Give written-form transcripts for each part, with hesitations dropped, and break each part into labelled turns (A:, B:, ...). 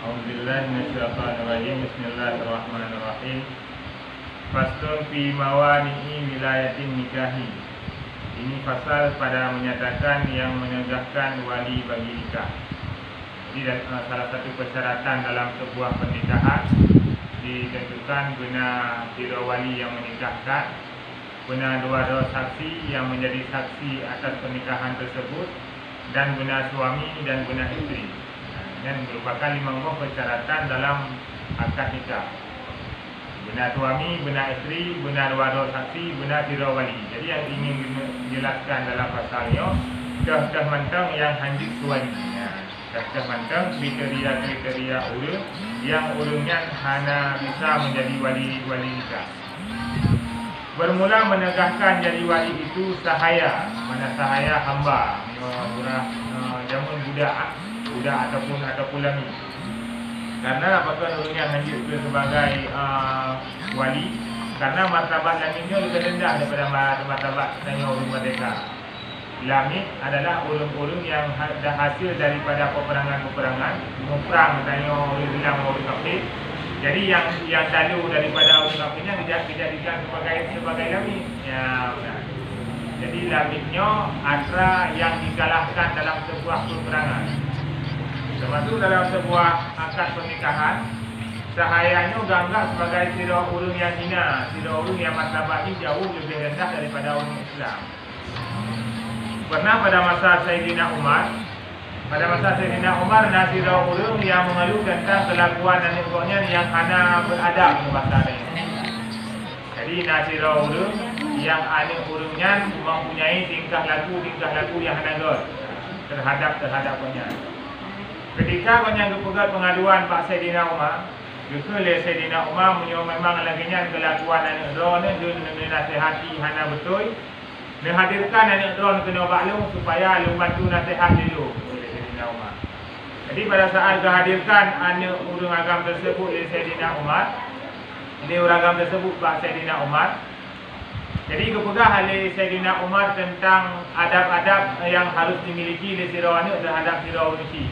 A: A'udzubillahiminasyaitonirrajim. Bismillahirrahmanirrahim. Faslun fi mawani'i wilayatin nikahi. Ini pasal pada menyatakan yang menegakkan wali bagi nikah. Jadi salah satu persyaratan dalam sebuah pernikahan ditentukan benar kira wali yang menikahkan, benar dua saksi yang menjadi saksi atas pernikahan tersebut, dan benar suami dan benar isteri. Dan merupakan 5 buah persyaratan dalam akad nikah. Benar suami, benar isteri, benar dua saksi, benar kira wali. Jadi yang ingin dijelaskan dalam pasalnya, dah mantang yang hanjit wali. Dah mantang kriteria orang yang orangnya hanya bisa menjadi wali nikah. Bermula menegakkan jadi wali itu sahaya, mana sahaya hamba, jamun budak ataupun lami. Karena apakah orangnya hanjit sebagai wali? Karena martabat laminya lebih rendah daripada martabat tanya orang merdeka. Lami adalah orang-orang yang dah hasil daripada peperangan, memerang tanya orang bilang orang kafir. Jadi yang lalu daripada orang kafirnya dijadikan sebagai lami. Ya, benar. Jadi laminya antara yang dikalahkan dalam sebuah peperangan. Termasuk dalam sebuah akad pernikahan, sahayanya ganggak sebagai sira orang yang hina, sira orang yang martabatnya jauh lebih rendah daripada orang Islam. Pernah pada masa Sayyidina Umar, nasira orang yang mengeluh tentang kelakuan dan ikutnya yang hana beradab bahasanya. Jadi nasira orang yang anak orangnya mempunyai tingkah laku yang hana terhadapnya. Ketika banyak kepegat pengaduan Pak Sayyidina Umar, justru Sayyidina Umar memang laginya kelakuan anak drone dia nasihati hana betul. Menghadirkan anak drone kena baklung supaya lu bantu nasihat dulu oleh Sayyidina Umar. Jadi pada saat dihadirkan anak urang agam tersebut oleh Sayyidina Umar, ini urang agam tersebut Pak Sayyidina Umar. Jadi kepegah oleh Sayyidina Umar tentang adab-adab yang harus dimiliki oleh sira anak terhadap sira urusi.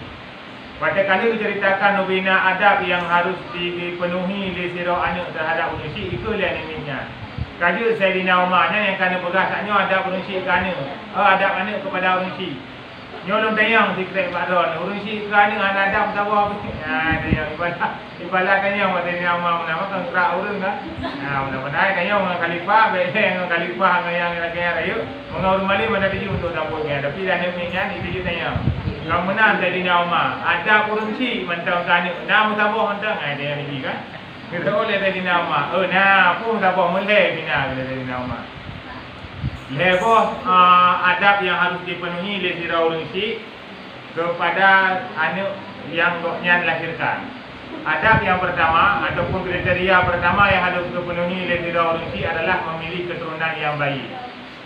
A: Pada kali diceritakan nubina adab yang harus dipenuhi oleh sira anak terhadap urusi, itulah namanya. Kaji Sayyidina Umarnya yang kena pegah taknya adab urusi kerana adab anak kepada urusi. Nyolong tayang sikret Pak urusi kerana adab sabar. Dia yang ibadah tayang Sayyidina Umar menamakan kerak urang kan. Mudah-mudahan tayang dengan khalifah, baik dengan khalifah yang lagi raya mengaur mali mana dia untuk dapurnya. Tapi dah namanya itu tayang. Kalau menang Sayyidina Umar, ada urusi mentang kerana nama sabar mentang dia yang ni kan. Kita oleh Sayyidina Umar. Pun sabar mulai bina Sayyidina Umar. Lepas adab yang harus dipenuhi oleh sira urusi kepada anak yang doknya dilahirkan. Adab yang pertama ataupun kriteria pertama yang harus dipenuhi oleh sira urusi adalah memilih keturunan yang baik.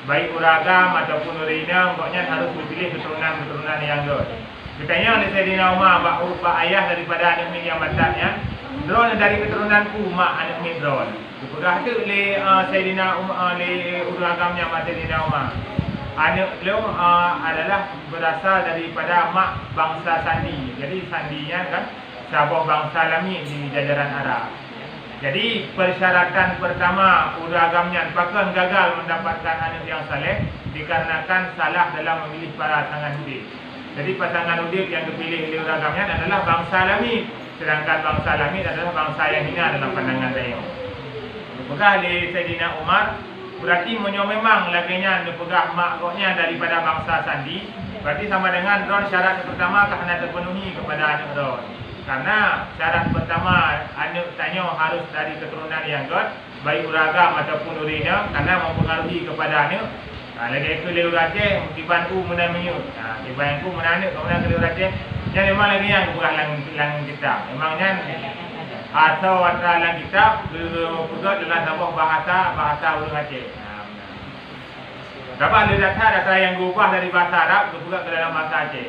A: Baik uragam ataupun urina, doknya harus dipilih keturunan yang baik. Katanya oleh Sayyidina Umar, bak ayah daripada anak ni yang batatnya, drone dari keturunanku mak anak ni drone. Dipegah tu oleh Sayyidina Umar, oleh uragamnya mak Sayyidina Umar. Anak beliau adalah berasal daripada mak bangsa Sandi. Jadi Sandinya kan sebuah bangsa lami di jajaran Arab. Jadi persyaratan pertama uragamnya bahkan gagal mendapatkan anak yang saleh dikarenakan salah dalam memilih para pasangan udip. Jadi pasangan udip yang dipilih oleh uragamnya adalah bangsa lami, sedangkan bangsa lami adalah bangsa yang hina dalam pandangan saya. Dipegah oleh Sayyidina Umar, berarti memang laginya dipegah mak roknya daripada bangsa Sandi. Berarti sama dengan drone syarat pertama kerana terpenuhi kepada anak drone. Karena syarat pertama anak tanya harus dari keturunan yang god, baik uragam ataupun urina, karena mempengaruhi kepada anak. Lagi itu leu raja tibanku menamanya. Tibanku menanak kemudian leu raja. Yang memang lagi yang bukan lang kitab. Memangnya atau antara lang kitab juga dalam sebuah bahasa urang Aceh. Dapat data yang diubah dari bahasa Arab juga ke dalam bahasa Aceh.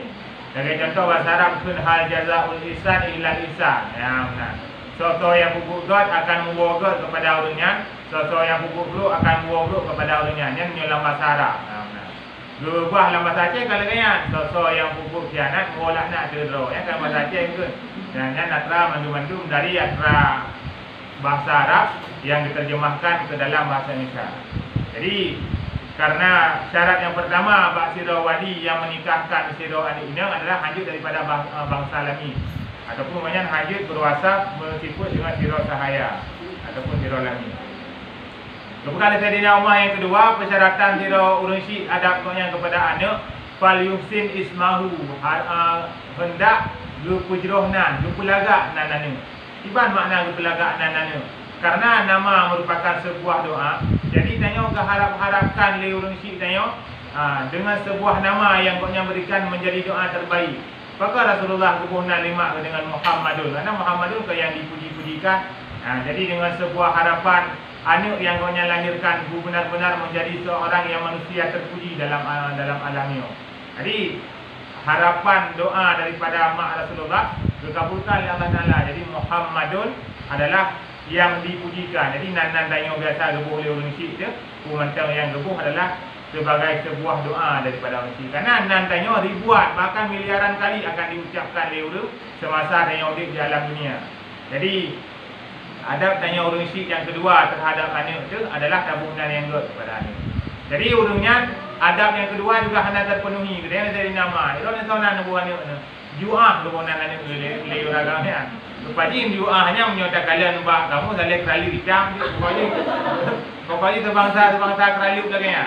A: Sebagai contoh bahasa Arab sun hal jazaul ihsan illa ihsan. Ya benar. Soto yang bubuk god akan membawa god kepada orangnya, soto yang bubuk buruk akan membawa buruk kepada orangnya. Ini dalam bahasa Arab. Buah dalam bahasa Aceh kalau kan so yang pupuk khianat molak nak dero ya kan bahasa Aceh itu. Dan atra mandum-mandum dari atra bahasa Arab yang diterjemahkan ke dalam bahasa Indonesia. Jadi karena syarat yang pertama bak sira wali yang menikahkan sira adik inang adalah hajat daripada bangsa Lami ataupun banyak hajat berwasaf bersifat dengan sira sahaya ataupun sira Lami. Kemudian Sayyidina Umar yang kedua, persyaratan sira urang syik adab yang kepada anak fal yuhsin ismahu, hendak gepujrohnan gepelagak nanana. Iban makna gepelagak nanana? Karena nama merupakan sebuah doa. Jadi tanya harapkan le urang syik tanya dengan sebuah nama yang koknya berikan menjadi doa terbaik. Maka Rasulullah kebunan lima dengan Muhammadun. Karena Muhammadun ke yang dipuji-pujikan. Jadi dengan sebuah harapan anak yang kau lahirkan benar-benar menjadi seorang yang manusia terpuji dalam alamnya. Jadi harapan doa daripada mak Rasulullah dikabulkan oleh Allah Taala. Jadi Muhammadun adalah yang dipujikan. Jadi nan tanya biasa gebuh oleh orang syik dia, pemantau yang gebuh adalah sebagai sebuah doa daripada orang syik. Karena nan tanya ribuan bahkan miliaran kali akan diucapkan oleh orang semasa dia hidup di alam dunia. Jadi adab tanya urang syik yang kedua terhadap anak itu adalah tabungan yang good kepada anak. Jadi urungnya adab yang kedua juga hendak terpenuhi. Kemudian dari nama, itu yang tahu nak buat anak. Juah bukan anak le uragamnya. Lepasin juahnya menyota kalian mbak kamu saleh kerali hitam pokoknya terbangsa kerali lagi ya.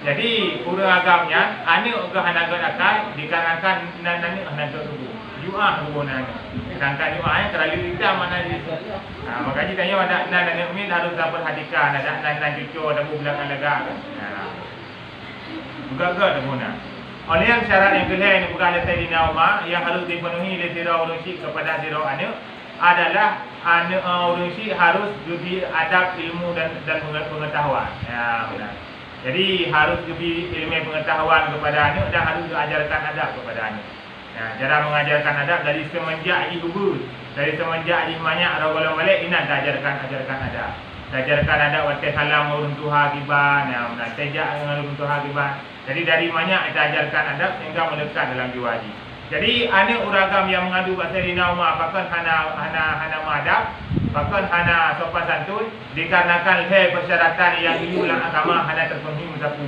A: Jadi urang agamnya anak ke hendak akal dikarenakan anak hendak tubuh. Juah bukan anak. Sedangkan doanya terlalu hitam mana di situ. Makanya tanya ada dan mukmin harus perhatikan ada dan cucu ada belakang lega kan. Juga ada guna. Oleh yang syarat yang kedua ini bukan ada Sayyidina Umar yang harus dipenuhi oleh sira urang syik kepada sira anak adalah anak urang syik harus lebih adab ilmu dan pengetahuan. Ya benar. Jadi harus lebih ilmu pengetahuan kepada anak dan harus diajarkan adab kepada anak. Cara mengajarkan adab dari semenjak ibu, dari semenjak banyak orang balik ini ajarkan adab. Ajarkan adab waktu salam urang tua kiban, sejak dengan urang tua kiban. Jadi dari banyak kita ajarkan adab sehingga melekat dalam jiwa haji. Jadi anak uragam yang mengadu bahasa Sayyidina Umar bahkan hana madab, bahkan hana sopan santun dikarenakan persyaratan yang diulang agama hana terpenuhi musafu.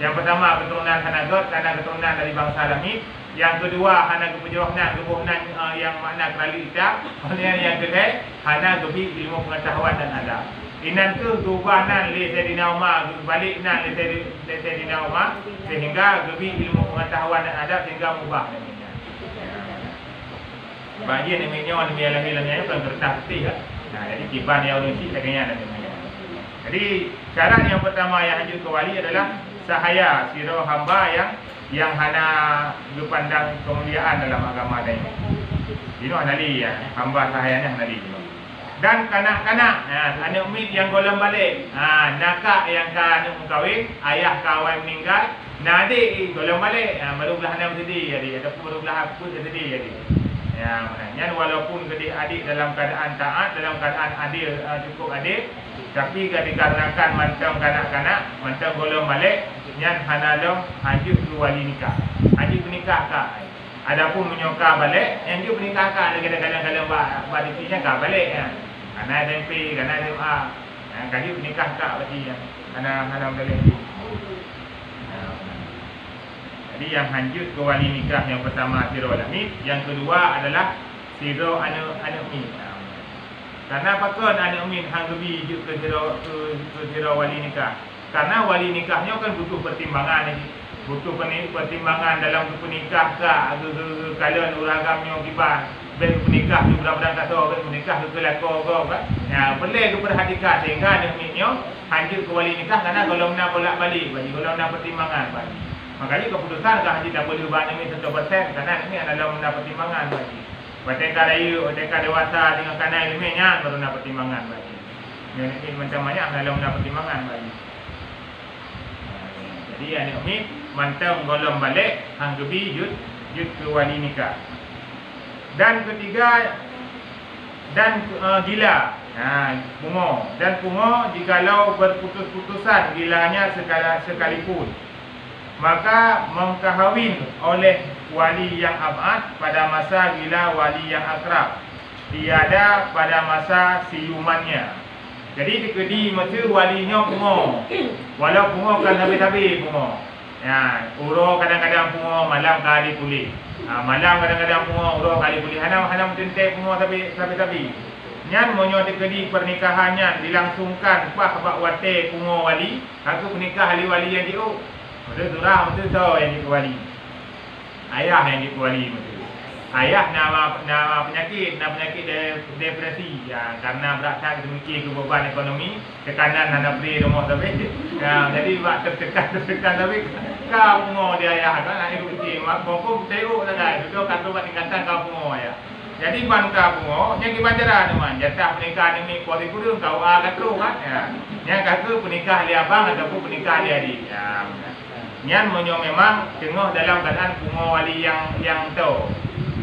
A: Yang pertama keturunan hanagot karena keturunan dari bangsa Lamid. Yang kedua hana kepejohnan yang makna kerali hitam. Yang kedua hana gebi ilmu pengetahuan dan adab. Inan tu tubanan li Sayyidina Umar balik nan li Sayyidina Umar sehingga gebi ilmu pengetahuan dan adab sehingga mubah namanya. Bagi namanya ni bialah-bilahnya bukan kertas putih kan. Jadi kiban yang urang syik laganya namanya. Jadi syarat yang pertama yang hajat ke wali adalah sahaya sira hamba yang hana dipandang kemuliaan dalam agama ini. Ini anali ya, hamba sahayanya anali. Dan kanak-kanak, anak umid yang golong balik, nakak yang anak mengkawin, ayah kawan meninggal, adik golong balik, baru belah anak sedih jadi, ataupun baru belah aku sedih jadi. Ya, maknanya walaupun adik dalam keadaan taat, dalam keadaan adil, cukup adil, tapi dikarenakan mantang kanak-kanak, mantang golong balik, yang hanalong hajut ke wali nikah. Hajut nikah kak. Adapun menyoka balik, yang juga nikah kak, ada kadang-kadang buat disinya kak balik ya. Karena ada MP, karena ada MA. Hajut nikah kak berarti yang hanalong balik. Jadi yang hajut ke wali nikah yang pertama sira Lamid, yang kedua adalah sira anak min. Karena apakah anak min hang gebi ke sira wali nikah? Karena wali nikahnya kan butuh pertimbangan lagi. Butuh pertimbangan dalam pernikah ke kalian uragamnya kiban. Ben pernikah tu budak-budak kata ben pernikah tu kelako kan. Ya, perlu diperhatikan sehingga anak minnya hajut ke wali nikah karena kalau nak bolak-balik bagi kalau nak pertimbangan bagi. Makanya keputusan ke haji tak boleh ubah ni 100% karena ini adalah mendapat pertimbangan bagi. Mereka raya, mereka dewasa dengan kanan ilmiahnya baru nak pertimbangan bagi. Ini macam banyak dalam mendapat pertimbangan bagi. Jadi anak umid mantang golong balik hang gebi jud ke wali nikah. Dan ketiga dan gila. Pungo dan pungo jikalau berputus-putusan gilanya sekalipun. maka mengkahwin oleh wali yang abad pada masa gila wali yang akrab, tiada pada masa siumannya. Jadi dikedi masa walinya pungo, walau pungo kan habis-habis pungo. Ya, uro kadang-kadang pungo malam kali pulih. Malam kadang-kadang pungo uro kali pulih. Hanam tentek pungo tapi. Nyan monyo dikedi pernikahannya dilangsungkan pah bak wate pungo wali, aku pernikah ahli wali yang diu. Betul surah betul tahu yang wali. Ayah yang wali betul. Ayah nama penyakit depresi ya, karena berasal demikian ke beban ekonomi, tekanan hana beri rumah tapi ya, jadi buat tertekan tapi kau pungo dia ayah kan air putih mak bongkong teu sangat itu kan buat tingkatan kau pungo ya. Jadi ban kau pungo yang dibacaran teman jatah pernikahan ini kuali kurung kau akan terus kan ya. Yang kata penikah dia abang ataupun penikah dia adik ya. Nyan monyo memang tengah dalam keadaan pungo wali yang tu.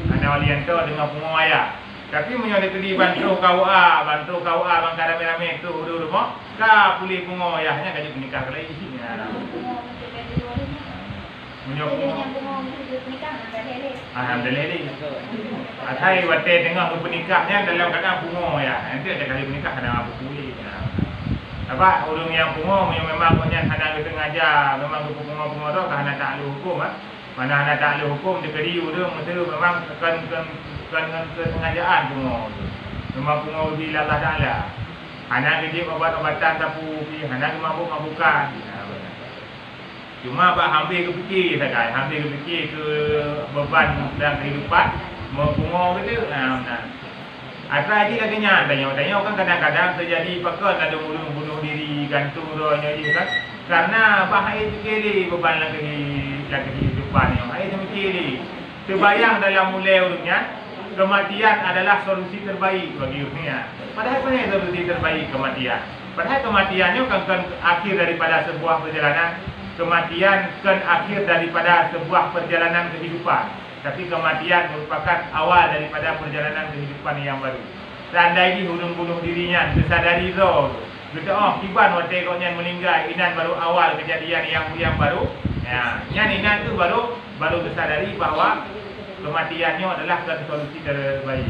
A: Ana wali yang tu dengan pungo ayah. Tapi monyo dikedi bantu kau bang rame-rame tu rumah ka pulih pungo ayahnya kaji penikah lagi ya. Monyo alhamdulillah. Atai wate tengah bernikahnya dalam keadaan pungo ya. Nanti ada kali menikah ada apa pulih. Apa orang yang pungo memang punya hana kita ngajar, memang pungo tu kan hana tak ada hukum Mana hana tak ada hukum dikedi orang mesti memang kan kesengajaan pungo tu. Memang pungo di Allah Taala. Hana kerja obat-obatan sapu pi, hana mabuk-mabukan. Cuma bak hampir kepikir sakai, hampir kepikir ke beban dalam kehidupan pungo gitu. Ada lagi katanya, tanya kan kadang-kadang terjadi pakar ada bunuh diri gantung rohnya je kan. Karena bahaya fikir beban lagi kehidupan yang ai mikir. Terbayang dalam mulai urutnya kematian adalah solusi terbaik bagi dunia. Padahal apa yang solusi terbaik kematian? Padahal kematiannya kan akhir daripada sebuah perjalanan. Kematian kan akhir daripada sebuah perjalanan kehidupan. Tapi kematian merupakan awal daripada perjalanan kehidupan yang baru. Seandainya hurung bunuh dirinya, kesadari roh. Kita kiban waktu koknya meninggal, inan baru awal kejadian yang baru. Ya, yang inan tu baru kesadari bahawa kematiannya adalah solusi terbaik.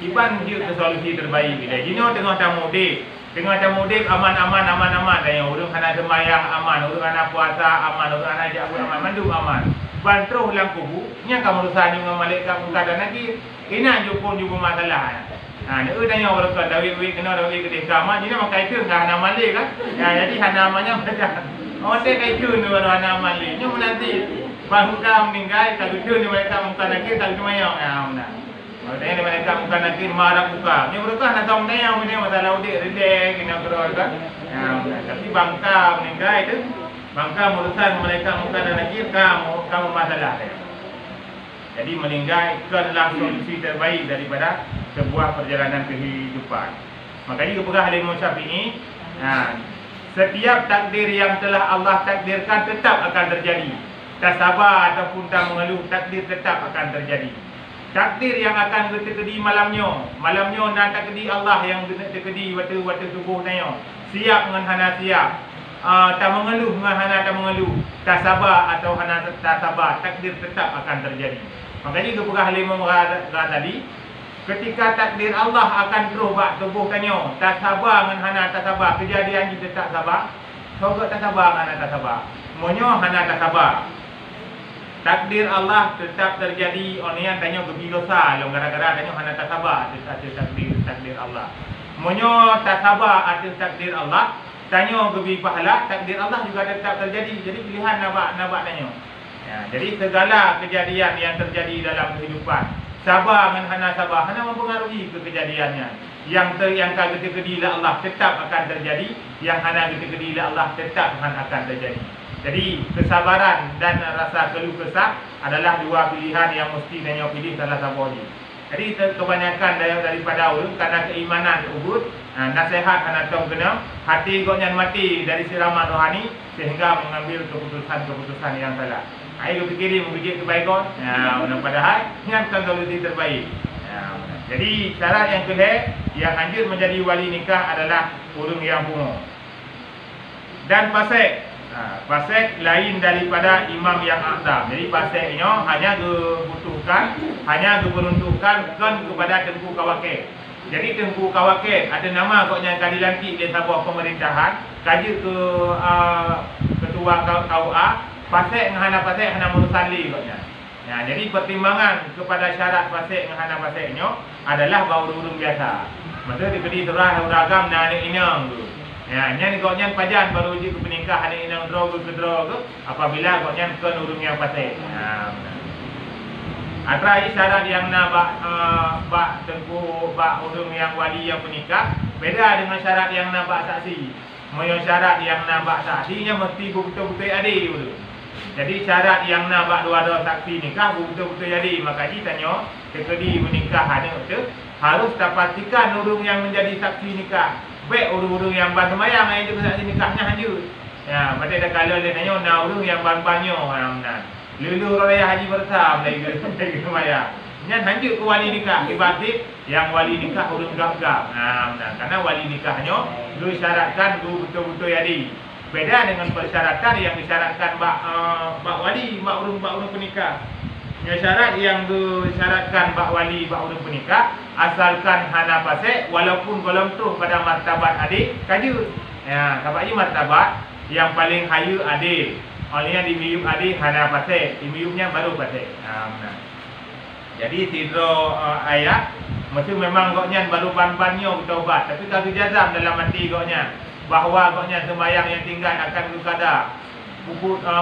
A: Kiban dia solusi terbaik. Jino tengah mudik aman. Dan yang hurung kena sembahyang aman, hurung kena puasa aman, hurung kena jaga aman, mandu aman. Bantro ulang kubu, nya kamu rusani malaikat mengkada nanti, ina jupun masalah. Ni tanya orang kata dawi kena dawi ke kama, jadi makai itu enggak hana malik kan? Ya, jadi hana namanya beda. Saya kai itu ni baru hana malik. Nya nanti bangka meninggal kalau itu ni malaikat mengkada nanti kalau cuma yang mana. Kalau ni malaikat mengkada nanti marah buka. Nya mereka hana tahu nanya ini masalah udik rede kena beror kan? Tapi bangka meninggal itu maka urusan mereka mengkada nakir kamu masalah. Jadi meninggalkanlah solusi terbaik daripada sebuah perjalanan kehidupan. Makanya kepada Imam Syafi'i, setiap takdir yang telah Allah takdirkan tetap akan terjadi. Tak sabar ataupun tak mengeluh, takdir tetap akan terjadi. Takdir yang akan terjadi malamnya nak takdir Allah yang terjadi waktu subuh tanya. Siap dengan hana siap. Tak mengeluh dengan hana tak mengeluh, tak sabar atau hana tak sabar, takdir tetap akan terjadi. Makanya kepada Imam tadi, ketika takdir Allah akan terus bak tubuh tanya, tak sabar dengan hana tak sabar, kejadian kita tak sabar, sogot tak sabar dengan hana tak sabar, monyo hana tak sabar. Takdir Allah tetap terjadi. Orang yang tanya kebilosa, long gara-gara tanya hana tak sabar atas takdir Allah. Monyo tak sabar atas takdir Allah. Tanya kebi pahala, takdir Allah juga tetap terjadi. Jadi pilihan nak tanya. Ya, jadi segala kejadian yang terjadi dalam kehidupan, sabar dengan hana sabar, hana mempengaruhi ke kejadiannya. Yang ketika Allah tetap akan terjadi, yang hana ketika Allah tetap akan terjadi. Jadi kesabaran dan rasa keluh kesah adalah dua pilihan yang mesti tanya pilih salah satu. Jadi kebanyakan daripada orang karena keimanan tersebut, nasihat anak tahu kena hati koknya mati dari siraman rohani sehingga mengambil keputusan yang salah. Ayo fikir membuat kebaikan. Padahal yang solusi terbaik. Jadi syarat yang kedua yang anjur menjadi wali nikah adalah urung yang bunga dan fasik. Fasik lain daripada imam yang azam. Jadi fasiknya hanya dibutuhkan, hanya diperuntukkan kepada tengku kawakil. Jadi tengku kawakil ada nama koknya kali lantik dia sebuah pemerintahan, kaji ke ketua KUA, fasik dengan hana fasik hana mursalli koknya. Ya, jadi pertimbangan kepada syarat fasik dengan hana fasiknya adalah urung biasa. Maksudnya diberi terah ragam dan anak inang tu. Ya, nyan koknya pajan baru uji ke pernikahan anak inang draw ke apabila koknya ke urung yang fasik. Ya, Atrai syarat yang nak bak tengku bak urung yang wali yang menikah beda dengan syarat yang nak bak saksi. Moyo syarat yang nak bak saksinya mesti betul-betul adil dulu. Jadi syarat yang nak bak dua-dua saksi nikah betul-betul jadi. Maka kita tanya sekali menikah ada tu harus pastikan urung yang menjadi saksi nikah. Baik urung-urung yang ban semayang itu saksi nikahnya hanyut. Ya, pada dah kalau dia tanya nak urung yang ban-banyo nah. Lulu raya haji bersam dari semaya. Nyan lanjut ke wali nikah. Ibarat yang wali nikah urung gap-gap. Nah, karena wali nikahnya lu syaratkan lu betul-betul jadi. Beda dengan persyaratan yang disyaratkan bak wali, bak urung penikah. Yang syarat yang disyaratkan bak wali, bak urung penikah asalkan hana fasik walaupun golong tu pada martabat adil kaju. Ya, sebabnya martabat yang paling hayu adil. Olehnya di miyub adi hana fasik, di miyubnya baru fasik. Jadi tidro ayat mesti memang goknya baru ban-bannya bertaubat. Tapi kalau jazam dalam hati goknya bahawa goknya sembahyang yang tinggal akan berkada.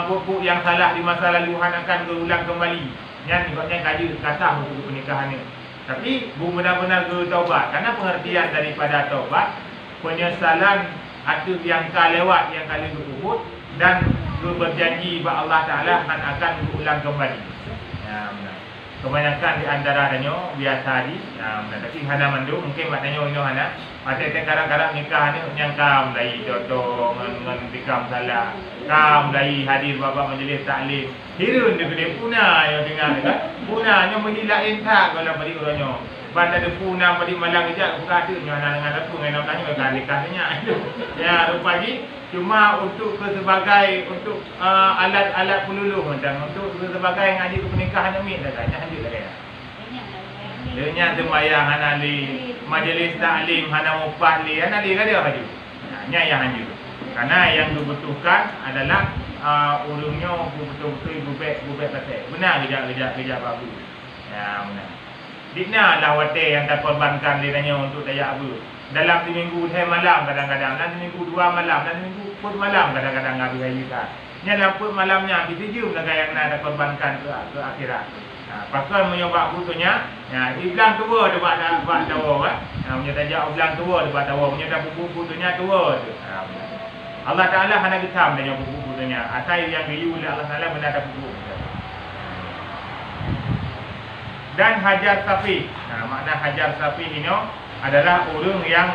A: Pupuk yang salah di masa laluan akan berulang kembali. Yang goknya kaji kasah untuk pernikahan ini. Tapi benar-benar bertaubat karena pengertian daripada taubat penyesalan atau yang lewat yang kali berubut dan berjanji bahawa Allah Ta'ala akan berulang kembali. Ya, benar. Kebanyakan di antaranya biasa di. Ya, benar. Tapi hana mandu mungkin maknanya ini hana. Macam kadang-kadang nikah ni yang kam dari contoh dengan tikam salah. Kam dari hadir bapa majlis taklim. Hirun dia gede puna yang dengar kan. Puna nya menghilak entak kalau bagi orangnya. Banda ada puna pada malang kejap buka tu nyana dengan aku dengan nak tanya kan nikahnya. Ya, rupanya cuma untuk sebagai untuk alat-alat peluluh macam untuk sebagai ngaji ke pernikahan ni dah tanya haji dah kaya. Dia nya sembahyang hana li majlis taklim hana upah li hana li dia haji. Nya yang haji. Karena yang dibutuhkan adalah urungnya betul-betul bubek pasal. Benar kerja bagus. Ya, benar. Dikna lah wate yang tak korbankan dia tanya untuk daya abu. Dalam seminggu saya malam kadang-kadang, dan seminggu 2 malam, dan seminggu 4 malam kadang-kadang habis hari nikah. Ni dalam 4 malamnya habis tujuh laga yang nak korbankan ke akhirat. Pasal menyobak butuhnya, ya, iblang tua dia buat tawa kan. Punya tajak iblang tua dia buat tawa, punya dah butuhnya tua tu. Allah Taala hana getam dengan butuhnya. Asal yang diu oleh Allah Taala benda ada butuh. Dan hajar safi. Makna hajar safi ini adalah urung yang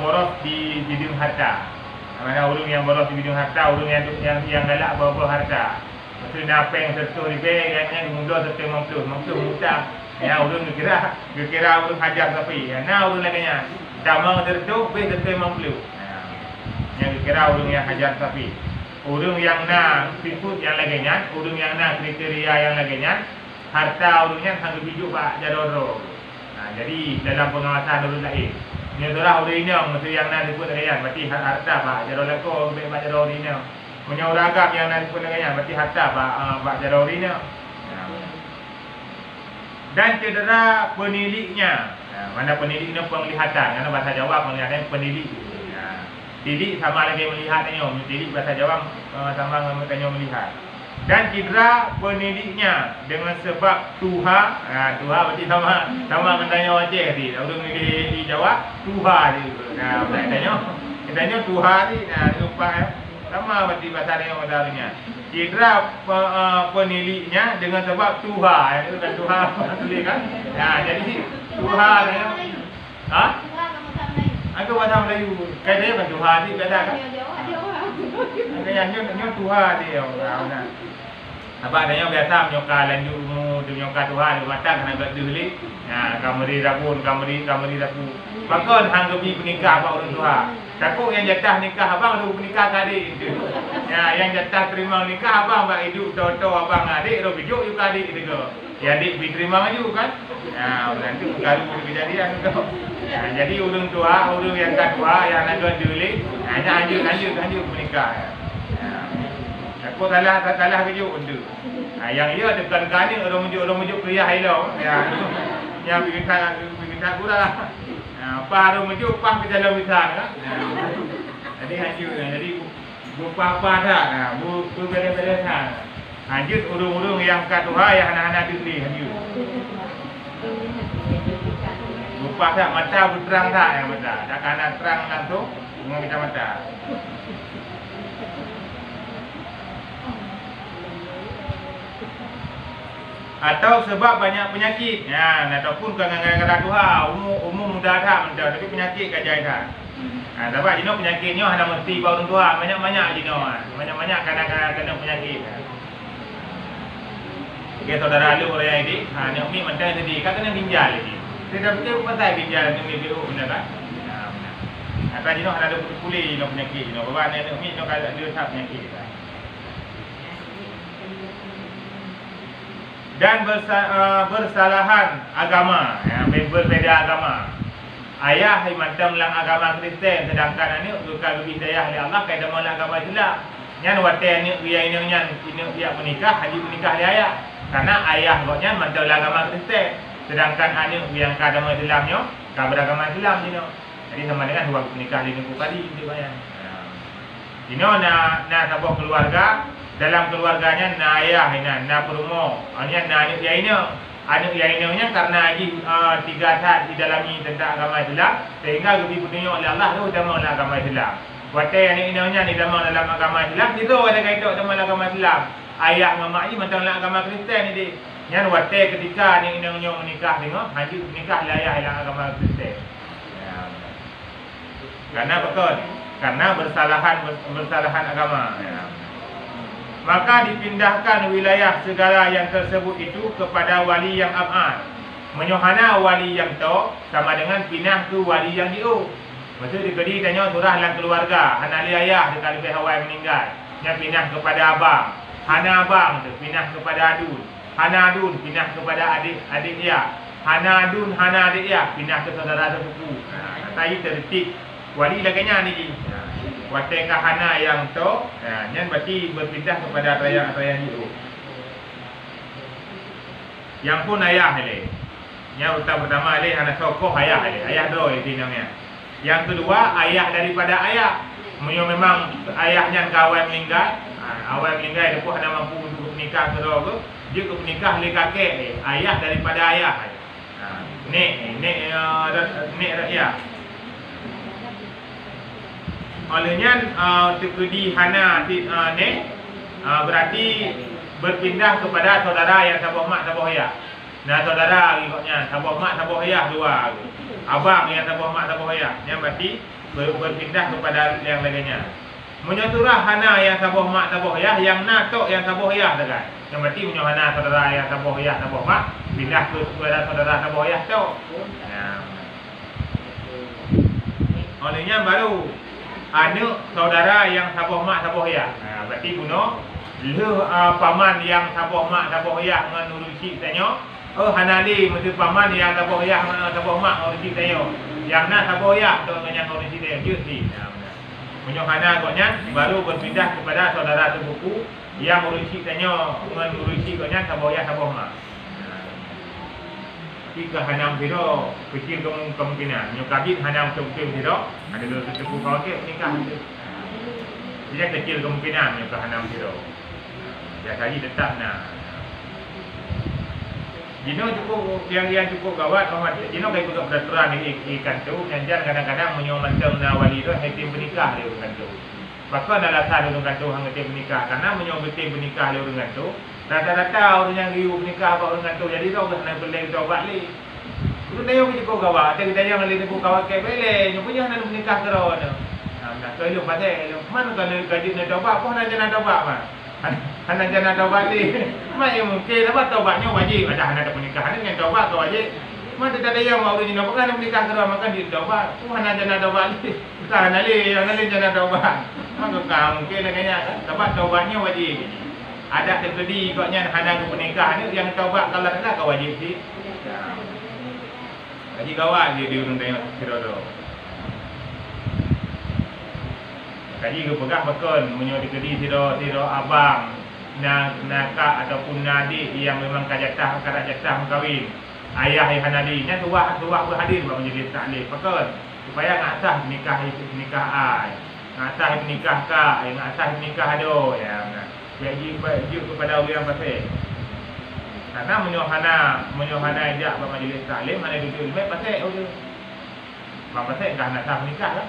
A: boros di bidung harta. Makna urung yang boros di bidung harta, urung yang galak bawa harta. Maksudnya apa yang serta di beg yang mudah serta maksud mudah. Ya, urung kira urung hajar safi. Nah, urung laginya damang serta beg serta mampu. Yang kira urung yang hajar safi. Urung yang nak sifat yang laginya, urung yang nak kriteria yang laginya. Harta urungnya sanggup hidup pak jadoro. Jadi dalam pengawasan urung lain. Ni orang urung ini mesti yang nak disebut dengan berarti harta pak jadoro ko pak jadoro ini. Punya ragam yang nak disebut dengan berarti harta pak jadoro ini. Dan cedera peniliknya. Mana peniliknya penglihatan. Karena bahasa Jawa penglihatan penilik. Tilik sama lagi melihat tanya. Tilik bahasa Jawa sama dengan tanya melihat. Dan cedera penidiknya dengan sebab tuha. Tuha berarti sama dengan tanya wajah tadi. Orang di Jawa tuha dia. Tanya tuha ni lupa sama berarti bahasa dia modalnya. Cedera penidiknya dengan sebab tuha. Itu kan tuha tulis kan. Jadi tuha dia. Aku bahasa Melayu. Kayaknya kan tuha ni beda kan? Kayaknya tuha dia. Apa adanya biasa menyoka lanjut menyoka Tuhan mata kena buat dulu. Kamari rabun kamari rabu. Bahkan hang pergi menikah apa orang tua. Takut yang jatah nikah abang lu nikah adik itu. Ya, yang jatah terima nikah abang bak hidup tahu-tahu abang adik ro bijuk you adik itu ke. Ya adik diterima maju kan. Ya, nanti kalau kejadian tu. Ya, jadi ulun tua, ulun yang kedua yang nak dulu, hanya lanjut menikah. Ya. Takut kalah keju undu. Yang ia dekat kani orang mujuk pria hello. Ya. Yang bikin tak kurang. Apa orang mujuk pang ke dalam misal kan. Jadi lanjut jadi apa dah. Bu bela-bela dah. Lanjut urung-urung yang kedua yang anak-anak diri lanjut. Lupa tak mata berterang tak yang mata. Tak kena terang langsung dengan kita mata. Atau sebab banyak penyakit. Ya, ataupun kadang-kadang Tuhan umum muda dah macam tapi penyakit kajai dah. Sebab jenis penyakitnya ada mesti bau Tuhan banyak-banyak jenis. Banyak-banyak kadang-kadang kena penyakit. Okay, saudara lu orang ini, ni umi mentang tadi, kan kena ginjal lagi. Saya dah betul pasal ginjal ni umi biru benar kan? Apa jenis ada kulit jenis penyakit jenis. Bapak ni umi jenis kalau dia tak penyakit. Dan bersalahan agama, ya, berbeza agama. Ayah macam lang agama Kristen, sedangkan ni kalau hidayah oleh Allah kaidah malah agama Islam. Nyan wate ni dia ini menikah, haji menikah dia ayah. Karena ayah buatnya macam agama Kristen, sedangkan anak yang agama Islamnya beragama Islam ni. Jadi sama dengan waktu nikah di negeri tadi dia bayang. Ini nak sebuah keluarga. Dalam keluarganya na ayah na perumo, anya na anak yainnya karena haji 3 saat didalami tentang agama Islam sehingga lebih ditunjuk oleh Allah tu utama dalam agama Islam. Watai anak-anaknya ni dalam agama Islam itu ada kaitan dalam agama Islam. Ayah dengan mak ni macam dalam agama Kristen ni. Yang watai ketika anak-anaknya menikah tengok haji menikah ayah dalam agama Kristen. Ya. Karena betul, karena bersalahan agama. Ya. Maka dipindahkan wilayah segala yang tersebut itu kepada wali yang abad. Menyohana wali yang to sama dengan pindah ke wali yang diu. Maksud dikedi tanya surah dalam keluarga, hana ayah dekat lebih Hawaii meninggal. Yang pindah kepada abang. Hana abang tu pindah kepada adun. Hana adun pindah kepada adik dia. Hana adun, hana adik dia pindah ke saudara sepupu. Tadi tertib wali laganya ni. Watai kahana yang tu, yang berarti berpindah kepada raya-raya itu. Yang pun ayah le. Yang pertama le anak sokoh ayah le. Ayah do itu namanya. Yang kedua ayah daripada ayah. Memang ayahnya kawan meninggal. Awal meninggal dia pun ada mampu untuk menikah ke rogo. Dia ke menikah le kakek le. Ayah daripada ayah. Nek rakyat. Olehnya terkedi hana berarti berpindah kepada saudara yang sabuh mak sabuh ayah. Nah saudara ikutnya sabuh mak sabuh ayah dua. Abang yang sabuh mak sabuh ayah. Yang berarti berpindah kepada yang lainnya. Menyoturah hana yang sabuh mak sabuh ayah, yang natok yang sabuh ayah dekat. Yang berarti menyohana saudara yang sabuh ayah sabuh mak pindah kepada saudara sabuh ayah tu. Olehnya baru anak saudara yang sabuh mak sabuh ayah. Berarti guna le paman yang sabuh mak sabuh ayah dengan urusi tanya. Hanali mesti paman yang sabuh ayah dengan sabuh mak urusi tanya. Yang nak sabuh ayah tu dengan urusi tanya juti. Menyohana koknya baru berpindah kepada saudara sepupu yang urusi tanya dengan urusi koknya sabuh ayah sabuh mak. Jika hanam tidak kecil kemungkinan nyokabit hanam kemungkinan tidak ada dua sepupu kau ke menikah tidak kecil kemungkinan nyokab hanam tidak ya tadi tetap nak jino cukup yang cukup gawat jino kayak buka peraturan di kantor jangan kadang-kadang menyomankan wali itu hakim menikah di kantor bahkan dalam satu kantor hakim menikah karena menyomankan menikah di kantor rata-rata orang yang riu menikah apa orang kantor jadi tahu kena beli taubat li. Itu tayo kita ko gawa, kita yang ngali ko gawa kay bele, nyo punya na menikah karo ano. Nah, kayo pate, man kalau gaji na taubat, ko na jana taubat man. Hana jana taubat li. Mai mungkin apa taubatnya wajib, ada hana pernikahan dengan taubat tu wajib. Mana tak ada yang mau dia nak pakai menikah kerana makan di doba. Tuhan aja nak doba ni. Bukan nali jangan doba. Maka kamu mungkin naknya dapat dobatnya wajib. Ada terjadi koknya hana ke menikah ni yang taubat kalau tak kau wajib sih. Jadi kawan dia urung tengok sirodo. Kaji ke pegang bekon menyo dikedi siro abang nakak ataupun nadi yang memang kajatah kahwin. Ayah yang hanadi nya tuak berhadir bang menjadi taklif pakon supaya ngasah nikah ai. Ngasah nikah ka, ngasah nikah ado ya. Jadi kepada orang pasal. Karena menyohana ajak bang majlis taklim mana duduk lebih pasal udah. Bang pasal kan nak sah nikah lah.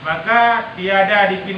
A: Maka tiada dipindah